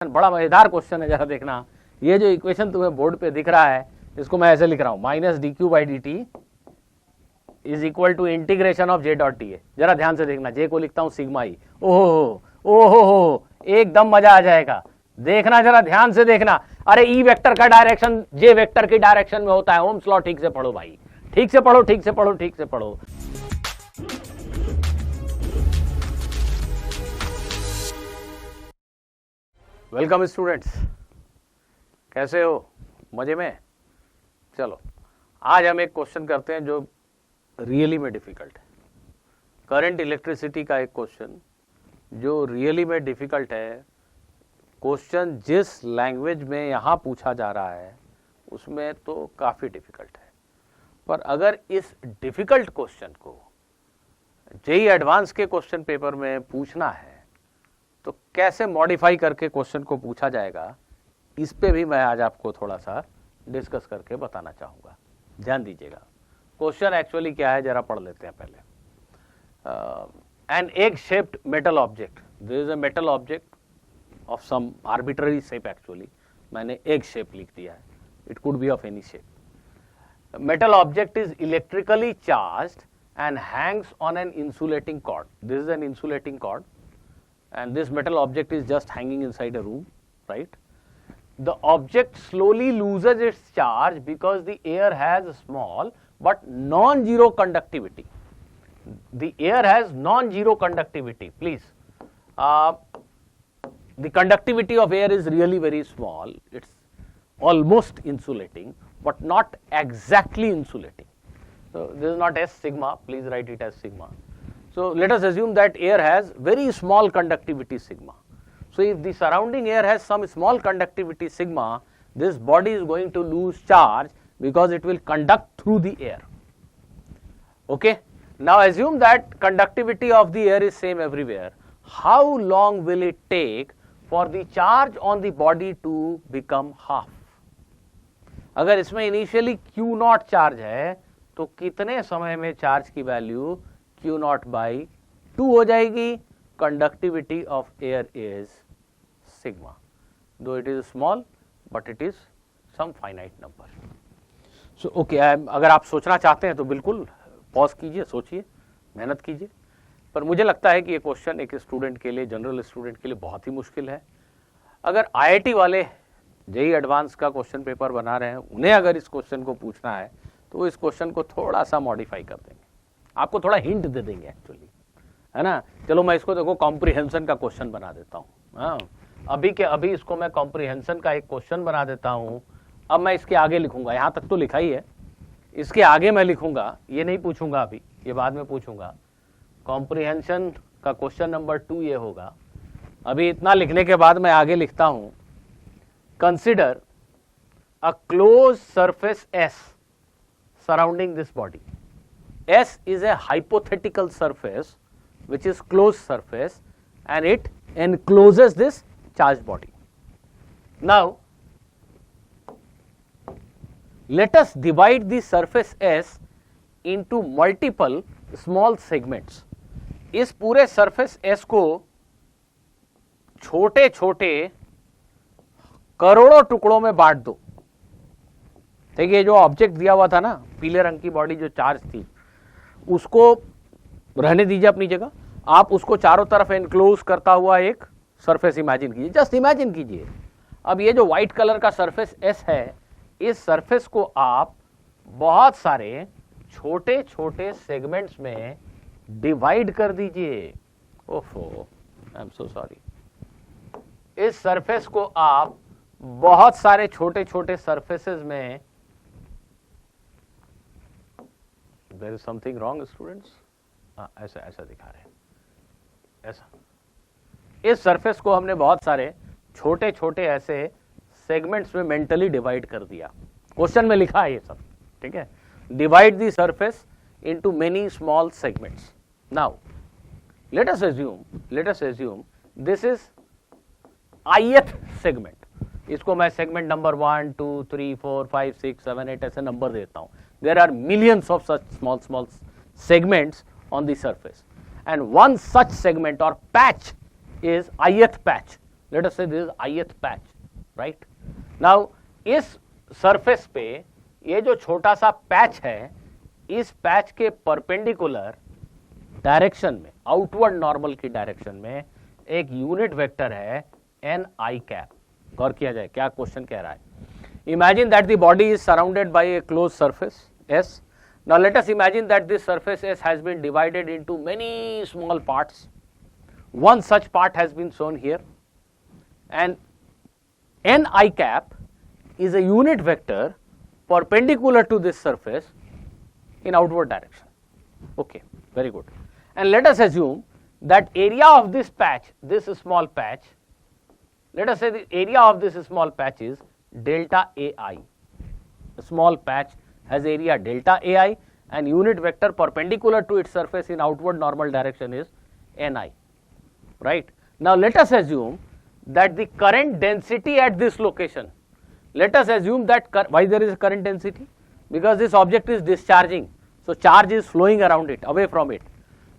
बड़ा मजेदार क्वेश्चन है, जरा देखना। ये जो इक्वेशन तुम्हें बोर्ड पे दिख रहा है, इसको मैं ऐसे लिख रहा हूं, minus D Q by D T is equal to integration of J dot T A. जरा ध्यान से देखना, जे को लिखता हूं सिग्मा ई। ओहो, एकदम मजा आ जाएगा। देखना, जरा ध्यान से देखना। अरे ई वेक्टर का डायरेक्शन जे वेक्टर की डायरेक्शन में होता है। ओम्स लॉ ठीक से पढ़ो भाई, ठीक से पढ़ो, ठीक से पढ़ो, ठीक से पढ़ो। वेलकम स्टूडेंट्स, कैसे हो? मजे में? चलो, आज हम एक क्वेश्चन करते हैं जो रियली में डिफिकल्ट है। करंट इलेक्ट्रिसिटी का एक क्वेश्चन जो रियली में डिफिकल्ट है। क्वेश्चन जिस लैंग्वेज में यहाँ पूछा जा रहा है उसमें तो काफ़ी डिफिकल्ट है, पर अगर इस डिफिकल्ट क्वेश्चन को जेईई एडवांस के क्वेश्चन पेपर में पूछना है तो कैसे मॉडिफाई करके क्वेश्चन को पूछा जाएगा, इस पे भी मैं आज आपको थोड़ा सा डिस्कस करके बताना चाहूँगा। ध्यान दीजिएगा। क्वेश्चन एक्चुअली क्या है, जरा पढ़ लेते हैं पहले। An egg shaped metal object, this is a metal object of some arbitrary shape. Actually मैंने एग शेप लिख दिया है, it could be of any shape. Metal object is electrically charged and hangs on an insulating cord. This is an insulating cord and this metal object is just hanging inside a room, right? The object slowly loses its charge because the air has small but non-zero conductivity. The air has non-zero conductivity, please. The conductivity of air is really very small. It's almost insulating but not exactly insulating. So this is not S sigma, please write it as sigma. So let us assume that air has very small conductivity sigma. So if the surrounding air has some small conductivity sigma, this body is going to lose charge because it will conduct through the air. Okay? Now assume that conductivity of the air is same everywhere. How long will it take for the charge on the body to become half? अगर इसमें initially Q not charge है तो कितने समय में charge की value Q not by 2 हो जाएगी? Conductivity of air is sigma, though it is small but it is some finite number. So okay, अगर आप सोचना चाहते हैं तो बिल्कुल पॉज कीजिए, सोचिए, मेहनत कीजिए। पर मुझे लगता है कि ये क्वेश्चन एक स्टूडेंट के लिए, जनरल स्टूडेंट के लिए बहुत ही मुश्किल है। अगर आईआईटी वाले जेईई एडवांस का क्वेश्चन पेपर बना रहे हैं, उन्हें अगर इस क्वेश्चन को पूछना है तो वो इस क्वेश्चन को थोड़ा सा मॉडिफाई कर देंगे, आपको थोड़ा हिंट दे देंगे एक्चुअली, है ना। चलो मैं इसको देखो कॉम्प्रिहेंशन का क्वेश्चन बना देता हूँ। हाँ, अभी के अभी इसको मैं कॉम्प्रिहेंशन का एक क्वेश्चन बना देता हूँ। अब मैं इसके आगे लिखूंगा, यहाँ तक तो लिखा ही है, इसके आगे मैं लिखूंगा, ये नहीं पूछूंगा अभी, ये बाद में पूछूंगा। कॉम्प्रिहेंशन का क्वेश्चन नंबर 2 ये होगा। अभी इतना लिखने के बाद मैं आगे लिखता हूँ, consider a close surface S surrounding this body. S is a hypothetical surface which is closed surface and it encloses this charged body. Now, let us divide the surface S into multiple small segments. इस पूरे surface S को छोटे छोटे करोड़ों टुकड़ों में बांट दो। देखिए, जो ऑब्जेक्ट दिया हुआ था ना, पीले रंग की बॉडी जो चार्ज थी, उसको रहने दीजिए अपनी जगह। आप उसको चारों तरफ एनक्लोज करता हुआ एक सरफेस इमेजिन कीजिए, जस्ट इमेजिन कीजिए। अब ये जो व्हाइट कलर का सरफेस एस है, इस सरफेस को आप बहुत सारे छोटे छोटे सेगमेंट्स में डिवाइड कर दीजिए। ओफो, आई एम सो सॉरी। इस सरफेस को आप बहुत सारे छोटे छोटे सरफेसेस में, There is something wrong, students? ऐसा ऐसा दिखा रहे हैं, ऐसा। इस सरफेस को हमने बहुत सारे छोटे छोटे ऐसे सेगमेंट्स में मेंटली डिवाइड कर दिया। क्वेश्चन में लिखा है ये सब, ठीक है। Divide the surface into many small segments. Now let us assume this is ith segment. इसको मैं सेगमेंट नंबर 1 2 3 4 5 6 7 8 ऐसे नंबर देता हूं। There are millions of such small segments on the surface, and one such segment or patch is ith patch. Let us say this is ith patch, right? Now इस surface पे ये जो छोटा सा patch है, इस पैच के perpendicular direction में, आउटवर्ड नॉर्मल की डायरेक्शन में एक यूनिट वेक्टर है एन आई कैप। गौर किया जाए क्या क्वेश्चन कह रहा है। Imagine that the body is surrounded by a close surface S. Now let us imagine that this surface S has been divided into many small parts. One such part has been shown here, and n I cap is a unit vector perpendicular to this surface in outward direction. Okay, very good. And let us assume that area of this patch, this small patch, let us say the area of this small patch is delta AI. The small patch has area delta AI, and unit vector perpendicular to its surface in outward normal direction is Ni. Right? Now let us assume that the current density at this location, let us assume that, why there is a current density? Because this object is discharging, so charge is flowing around it, away from it.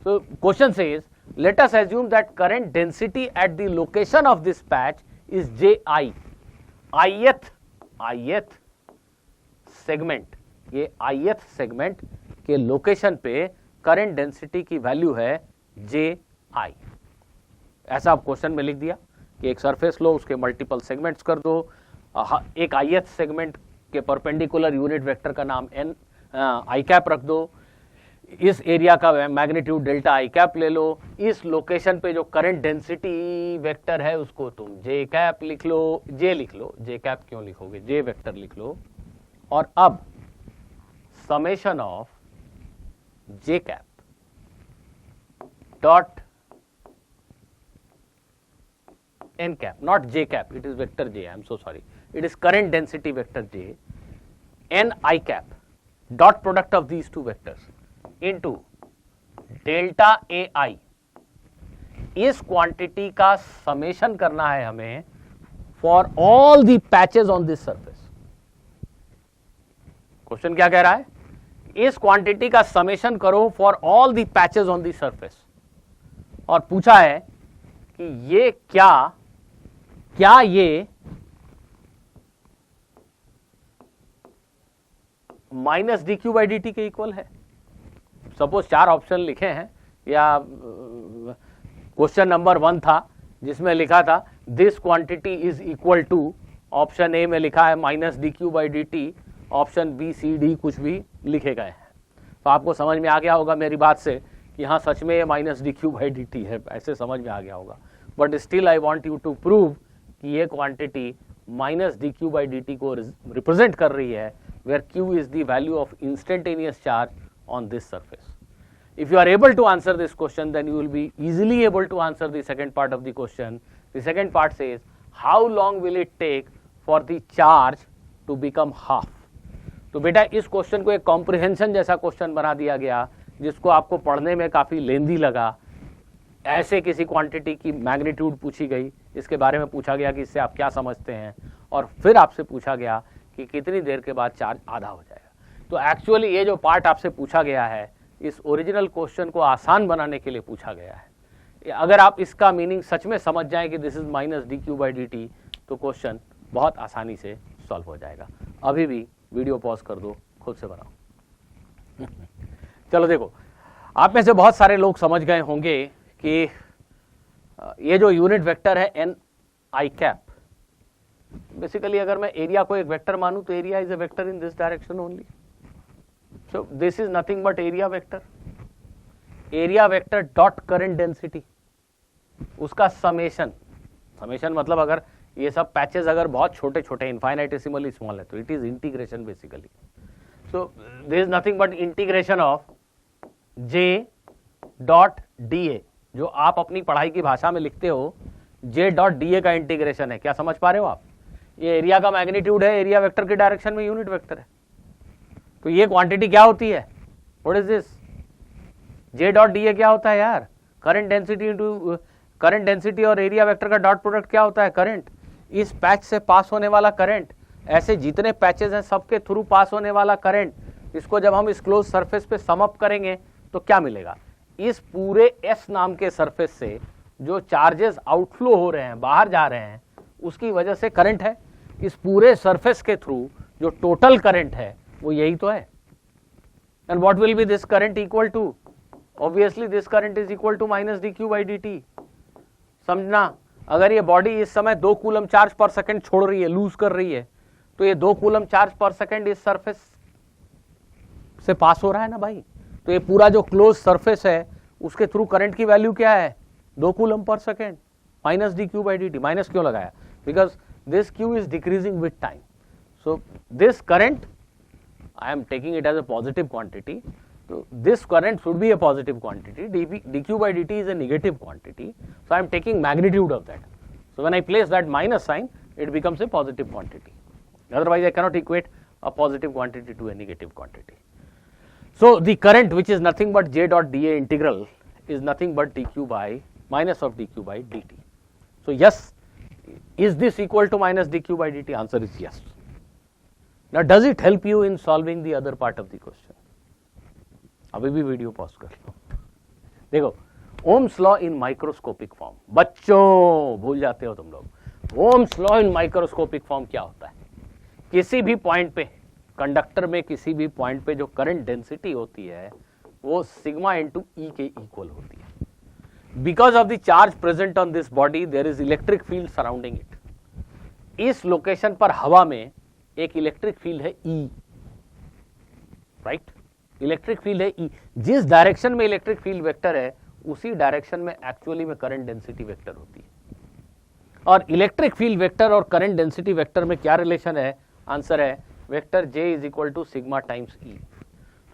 So question says, let us assume that current density at the location of this patch is Ji. ith segment, ये ith segment के location पे current density की value है Ji. ऐसा आप question में लिख दिया कि एक सरफेस लो, उसके मल्टीपल सेगमेंट्स कर दो, एक ith सेगमेंट के परपेंडिकुलर यूनिट वेक्टर का नाम n आई कैप रख दो, इस एरिया का मैग्नीट्यूड डेल्टा आई कैप ले लो, इस लोकेशन पे जो करंट डेंसिटी वेक्टर है उसको तुम जे कैप लिख लो, जे लिख लो, जे कैप क्यों लिखोगे, जे वेक्टर लिख लो, और अब summation of J cap dot n cap, not j cap, it is vector j, I am so sorry, it is current density vector j, n I cap, dot product of these two vectors into delta ai. इस quantity का summation करना है हमें for all the patches on this surface. Question क्या कह रहा है? इस क्वांटिटी का समेशन करो for all the patches on the surface, और पूछा है कि ये क्या ये minus D Q by D T के इक्वल है? सपोज 4 ऑप्शन लिखे हैं, या क्वेश्चन नंबर 1 था जिसमें लिखा था this quantity is equal to, option A में लिखा है minus D Q by D T, option B C D कुछ भी लिखे गए हैं. तो आपको समझ में आ गया होगा मेरी बात से कि हाँ सच में ये minus D Q by D T है, ऐसे समझ में आ गया होगा. But still I want you to prove कि ये quantity minus D Q by D T को रिप्रेजेंट कर रही है, where Q is the value of instantaneous charge on this surface. If you are able to answer this question, then you will be easily able to answer the second part of the question. The second part says, how long will it take for the charge to become half? तो बेटा इस question को एक comprehension जैसा question बना दिया गया, जिसको आपको पढ़ने में काफ़ी लेंदी लगा. ऐसे किसी क्वांटिटी की मैग्नीट्यूड पूछी गई, इसके बारे में पूछा गया कि इससे आप क्या समझते हैं, और फिर आपसे पूछा गया कि कितनी देर के बाद चार्ज आधा हो जाएगा. तो एक्चुअली ये जो पार्ट आपसे पूछा गया है, इस ओरिजिनल क्वेश्चन को आसान बनाने के लिए पूछा गया है. अगर आप इसका मीनिंग सच में समझ जाएं कि this is minus D Q by D T, तो क्वेश्चन बहुत आसानी से सॉल्व हो जाएगा. अभी भी वीडियो पॉज कर दो, खुद से बनाओ. चलो देखो, आप में से बहुत सारे लोग समझ गए होंगे कि ये जो यूनिट वेक्टर है एन आई कैप, बेसिकली अगर मैं एरिया को एक वेक्टर मानूं तो area is a vector in this direction only. So this is nothing but area vector. Area vector dot current density. उसका समेशन, समेशन मतलब अगर ये सब पैचेस अगर बहुत छोटे छोटे इनफाइनाइटेसिमली स्मॉल है तो it is integration basically. So this is nothing but integration of j dot dA, जो आप अपनी पढ़ाई की भाषा में लिखते हो j डॉट dA का इंटीग्रेशन है. क्या समझ पा रहे हो आप? ये एरिया का मैग्नीट्यूड है, एरिया वेक्टर के डायरेक्शन में यूनिट वेक्टर है. तो ये क्वांटिटी क्या होती है? What is this? J dot D A क्या होता है यार? Current density into current density और एरिया वेक्टर का डॉट प्रोडक्ट क्या होता है? करंट. इस पैच से पास होने वाला करंट, ऐसे जितने पैचेस हैं सबके थ्रू पास होने वाला करंट, इसको जब हम इस क्लोज सरफेस पे सम अप करेंगे तो क्या मिलेगा? इस पूरे एस नाम के सरफेस से जो चार्जेस आउटफ्लो हो रहे हैं, बाहर जा रहे हैं, उसकी वजह से करंट है। इस पूरे सरफेस के थ्रू जो टोटल करंट है वो यही तो है। And what will be this current equal to? Obviously this current is equal to minus dq by dt। समझना, अगर ये बॉडी इस समय 2 कूलम चार्ज पर सेकंड छोड़ रही है, लूज कर रही है, तो ये 2 कूलम चार्ज पर सेकंड इस सरफेस से पास हो रहा है ना भाई। तो ये पूरा जो क्लोज सरफेस है उसके थ्रू करंट की वैल्यू क्या है? 2 coulomb per second minus dq by dt। Minus क्यों लगाया? Because this q is decreasing with time. So this current I am taking it as a positive quantity. So this current should be a positive quantity. dq by dt is a negative quantity. So I am taking magnitude of that. So when I place that minus sign, it becomes a positive quantity. Otherwise, I cannot equate a positive quantity to a negative quantity. So the current, which is nothing but j dot dA integral, is nothing but dq by minus of dq by dt. So yes, is this equal to minus dq by dt? Answer is yes. Now does it help you in solving the other part of the question? अभी भी video pause कर लो। देखो, Ohm's law in microscopic form, बच्चों भूल जाते हो तुम लोग। Ohm's law in microscopic form क्या होता है? किसी भी पॉइंट पे, कंडक्टर में किसी भी पॉइंट पे जो करंट डेंसिटी होती है वो सिग्मा इंटू ई के इक्वल होती है। Because of the charge present on this body there is electric field surrounding it. इस लोकेशन पर हवा में एक इलेक्ट्रिक फील्ड है E, राइट? इलेक्ट्रिक फील्ड है E। जिस डायरेक्शन में इलेक्ट्रिक फील्ड वेक्टर है उसी डायरेक्शन में एक्चुअली में करंट डेंसिटी वेक्टर होती है। और इलेक्ट्रिक फील्ड वेक्टर और करंट डेंसिटी वेक्टर में क्या रिलेशन है? आंसर है vector J is equal to sigma times E।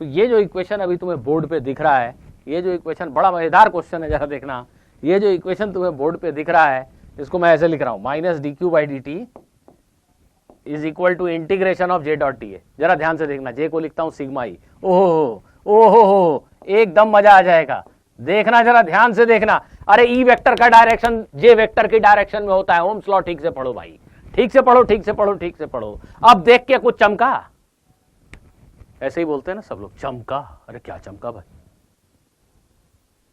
तो ये जो इक्वेशन अभी तुम्हें बोर्ड पे दिख रहा है, ये जो इक्वेशन बड़ा मजेदार क्वेश्चन है, जरा देखना। ये जो इक्वेशन तुम्हें बोर्ड पे दिख रहा है इसको मैं ऐसे लिख रहा हूं, minus dq by dt is equal to integration of j dot D. जरा ध्यान से देखना, j को लिखता हूं सिग्मा ई। ओहो, एकदम मजा आ जाएगा। देखना, जरा ध्यान से देखना। अरे ई वेक्टर का डायरेक्शन j वेक्टर की डायरेक्शन में होता है। ओम्स लॉ ठीक से पढ़ो भाई, ठीक से पढ़ो, ठीक से पढ़ो, ठीक से पढ़ो। अब देख के कुछ चमका, ऐसे ही बोलते हैं ना सब लोग, चमका। अरे क्या चमका भाई?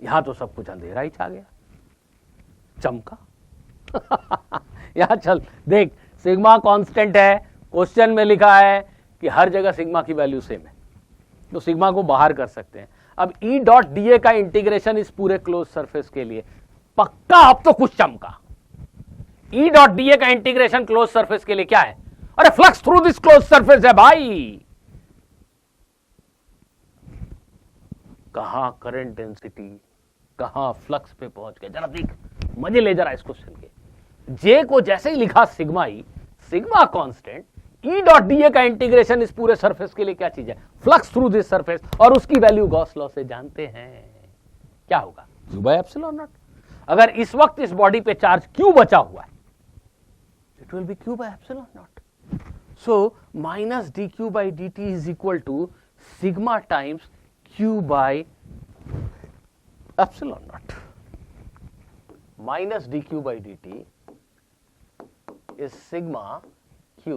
यहां तो सब कुछ अंधेरा ही छा गया, चमका। यहां चल देख, सिग्मा कांस्टेंट है, क्वेश्चन में लिखा है कि हर जगह सिग्मा की वैल्यू सेम है, तो सिग्मा को बाहर कर सकते हैं। अब ई डॉट डी का इंटीग्रेशन इस पूरे क्लोज सरफेस के लिए पक्का, अब तो कुछ चमका। ई डॉट डी का इंटीग्रेशन क्लोज सरफेस के लिए क्या है? अरे flux through this close surface है भाई। कहां करंट डेंसिटी, कहां फ्लक्स पे पहुंच गए, जरा देख, मजे ले जरा इस क्वेश्चन के। J को जैसे ही लिखा सिग्मा ई, sigma constant, E dot D का इंटीग्रेशन इस पूरे सरफेस के लिए क्या चीज है? फ्लक्स थ्रू दिस सरफेस, और उसकी वैल्यू गॉस लॉ से जानते हैं। क्या होगा? Q by epsilon not. अगर इस वक्त इस बॉडी पे चार्ज Q बचा हुआ है, it will be Q by epsilon naught. So minus dq by dt is equal to sigma times Q by epsilon naught. Minus dq by dt is sigma q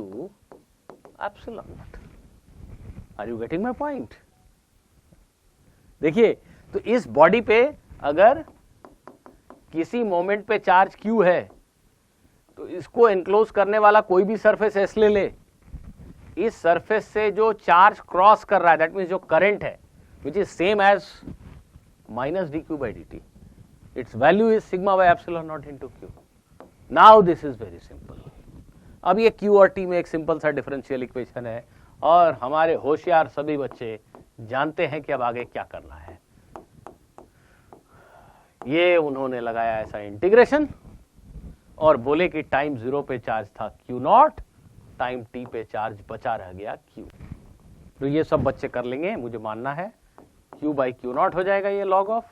epsilon naught. Are you getting my point? देखिए, तो इस body पे अगर किसी moment पे charge q है तो इसको एनक्लोज करने वाला कोई भी सरफेस S ले ले, इस सरफेस से जो चार्ज क्रॉस कर रहा है, दैट मीन्स जो करंट है, which is same as minus dq by dt, its value is sigma by epsilon naught into q. Now this is very simple. अब ये Q और T में एक सिंपल सा डिफरेंशियल इक्वेशन है, और हमारे होशियार सभी बच्चे जानते हैं कि अब आगे क्या करना है। ये उन्होंने लगाया ऐसा इंटीग्रेशन और बोले कि टाइम 0 पे चार्ज था Q नॉट, टाइम T पे चार्ज बचा रह गया Q। तो ये सब बच्चे कर लेंगे, मुझे मानना है। Q बाई Q नॉट हो जाएगा ये लॉग ऑफ,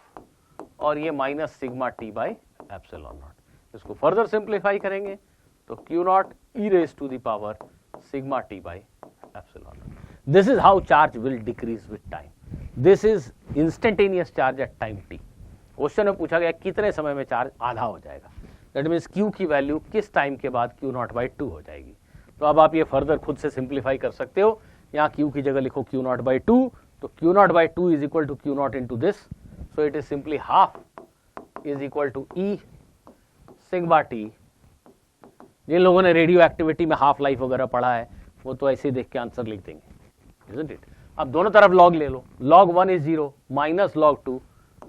और ये minus sigma T by epsilon not. इसको फर्दर सिंप्लीफाई करेंगे तो Q not e raised to the power sigma T by epsilon naught. This is how charge will decrease with time. This is instantaneous charge at time t. Question में पूछा गया कितने समय में charge आधा हो जाएगा, दैट मीन्स Q की वैल्यू किस टाइम के बाद Q नॉट बाई 2 हो जाएगी। तो अब आप ये फर्दर खुद से सिंप्लीफाई कर सकते हो। यहाँ Q की जगह लिखो Q नॉट बाई 2, तो Q not by 2 is equal to Q not into this, so it is simply half is equal to E sigma T. जिन लोगों ने रेडियो एक्टिविटी में हाफ लाइफ वगैरह पढ़ा है वो तो ऐसे ही देख के आंसर लिख देंगे, isn't it? अब दोनों तरफ लॉग ले लो, log 1 इज 0 माइनस log 2,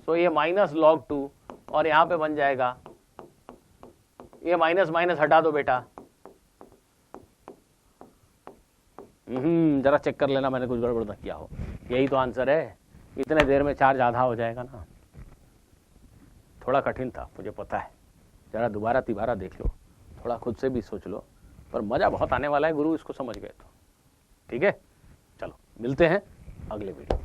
सो ये माइनस log 2 और यहां पे बन जाएगा, ये माइनस माइनस हटा दो बेटा, जरा चेक कर लेना मैंने कुछ गड़बड़ ना किया हो। यही तो आंसर है, इतने देर में चार्ज आधा हो जाएगा ना। थोड़ा कठिन था मुझे पता है, जरा दोबारा तिबारा देख लो, थोड़ा खुद से भी सोच लो, पर मजा बहुत आने वाला है, गुरु इसको समझ गए तो। ठीक है, चलो मिलते हैं अगले वीडियो।